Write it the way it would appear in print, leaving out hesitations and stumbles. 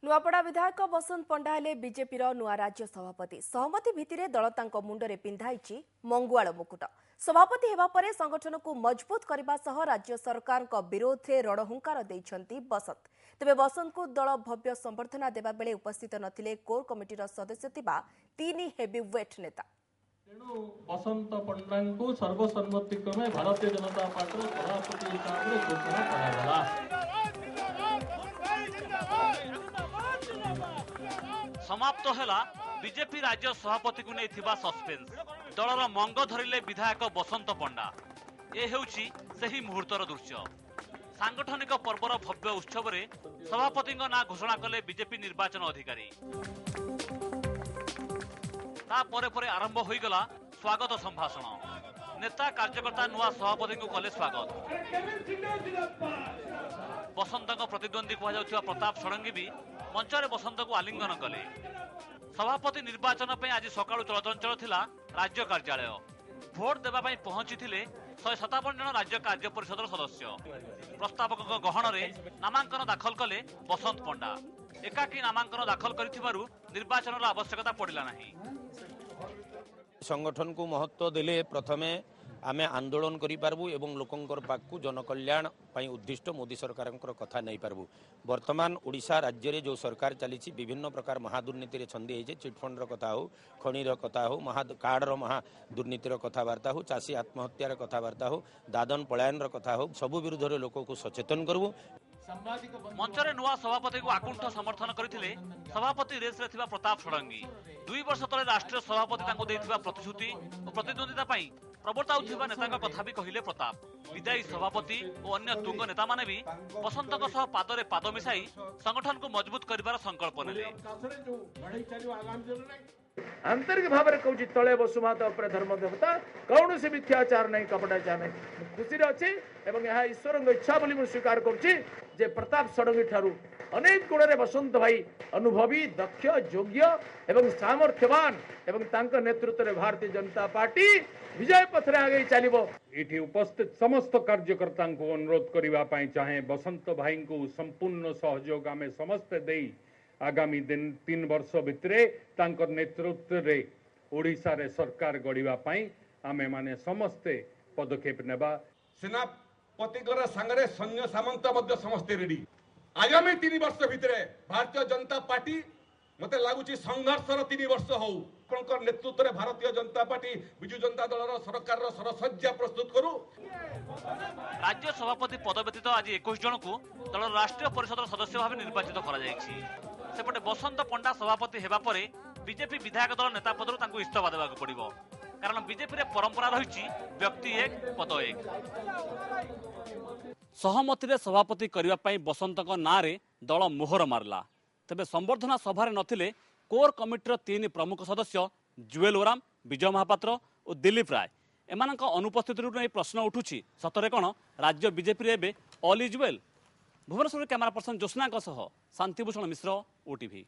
नुआपड़ा विधायक बसंत पंडा हेले बीजेपी नुआ राज्य सभापति सहमति भित्तिरे दल तांको मुंडरे पिंधाइछि मंगुआल मुकुट। सभापति हेबा परे संगठन को मजबूत करने सह राज्य सरकार विरोध में रणहुंकार देइछंती बसंत। तेबे बसंत को दल भव्य संबर्धना देबा बेले उपस्थित नथिले कोर कमिटीर सदस्य थिबा 3 हेवीवेट नेता। तेणु बसंत पंडा को सर्वसम्मतिक्रमे भारतीय जनता पार्टी सभापति हिसाब से घोषणा करागला। समाप्त हैला बीजेपी राज्य सभापति को नहीं थिबा सस्पेंस। दलर मंग धरिले विधायक बसंत पंडा। ए हेउची सही मुहूर्तर दृश्य। सांगठनिक पर्वर भव्य उत्सव रे सभापति ना घोषणा कले बीजेपी निर्वाचन अधिकारी। ता परे परे आरंभ होई गला स्वागत संभाषण। नेता कार्यकर्ता नुआ सभापति को कले स्वागत। बसंत प्रतिद्वंदी कहुआ प्रताप षडंगी भी मंचरे बसंत को आलिंगन कले। सभापति निर्वाचन पे आज सकाळु चलचंचल थिला राज्य कार्यालय। भोट देवाई पहुंची 157 जन राज्य कार्य परिषद सदस्य। प्रस्तावक गहन रे नामांकन दाखल कले बसंत पंडा। एकाकी नामांकन दाखल करिथिबारु निर्वाचन आवश्यकता पड़िला नहीं। संगठन को महत्व देले प्रथमे आमे आंदोलन करि पारबू एवं लोकंकर पाकु जनकल्याण पई उद्दिष्ट मोदी सरकार कथा नहीं पारबू। वर्तमान ओडिशा राज्य रे जो सरकार चली विभिन्न प्रकार महादुर्नीति रे छंदी है। चिटफंड कथा हो, खणीर कथा हो, कार्डर महादुर्नीतिर कथबार्ता हो, चाषी आत्महत्यार कथबार्ता हो, दादन पलायन कथा हो, सबु विरुद्ध लोक को सचेतन करबू। मंचरे नुआ सभापति को आकुंठ समर्थन करथिले सभापति रेस रे थिबा प्रताप षडंगी। 2 वर्ष तले राष्ट्रीय सभापति तांको देथिबा प्रतिश्रुति और प्रतिद्वंदिता पई प्रवर्ताउथिबा नेताଙ୍କ कथा भी कहिले प्रताप। विदायी सभापति और अन्य तुंग नेता माने भी बसंतक सह पादरे पाद मिसाई संगठन को मजबूत करिवार संकल्प नेले। आंतरिक भाव में कहूँ तले बसुमाता धर्म देवता कौन से मिथ्याचार नहीं, कपटाचार नहीं। खुशी अच्छी एवं यह ईश्वर इच्छा बोली मुझे स्वीकार करुच्ची प्रताप षडंगी ठारू अनेक गुण में बसंत भाई अनुभवी, दक्ष, योग्य एवं सामर्थ्यवान एवं तांका नेतृत्व में भारतीय जनता पार्टी विजय पथरे आगे चलो। ये उपस्थित समस्त कार्यकर्ता को अनुरोध करने चाहे बसंत भाई को संपूर्ण सहयोग आम समस्ते दे आगामी 3 वर्ष भितरे तांकर नेतृत्व रे ओडिशा रे सरकार गढ़िबा पई आमे माने समस्ते पदक्षेप नेबा। सेनापतिगर संगरे सैन्य सामंत मध्य समस्ते रेडी। आगामी 3 वर्ष भितरे भारतीय जनता पार्टी मते लागुची संघर्षर 3 वर्ष हो। आपनकर नेतृत्व रे भारतीय जनता पार्टी बिजु जनता दलर सरकार रो सरसज्जा प्रस्तुत करू। राज्य सभापति पद व्यतीत आज 21 जन को दलर राष्ट्रीय परिषद सदस्य भाव निर्वाचित करा जायछि। सेपटे बसंत पंडा सभापति हेबा परे बीजेपी विधायक दल नेता पदर तांको इस्तीफा देबाक पड़िबो। कारण बीजेपी रे परंपरा रहिछि व्यक्ति एक पद एक। सहमति रे सभापति करिबा पई बसंतक नाँ रे दल मोहर मारला। तबे संबर्धना सभा रे नथिले कोर कमिटीर 3 प्रमुख सदस्य जुएल ओराम, विजय महापात्र और दिलीप राय। एमानक अनुपस्थिति प्रश्न उठुछि सतरे कौन राज्य बीजेपी रे एबे all is well. Bhubaneswar camera person Jyotsna Shantibhushan Mishra, OTV.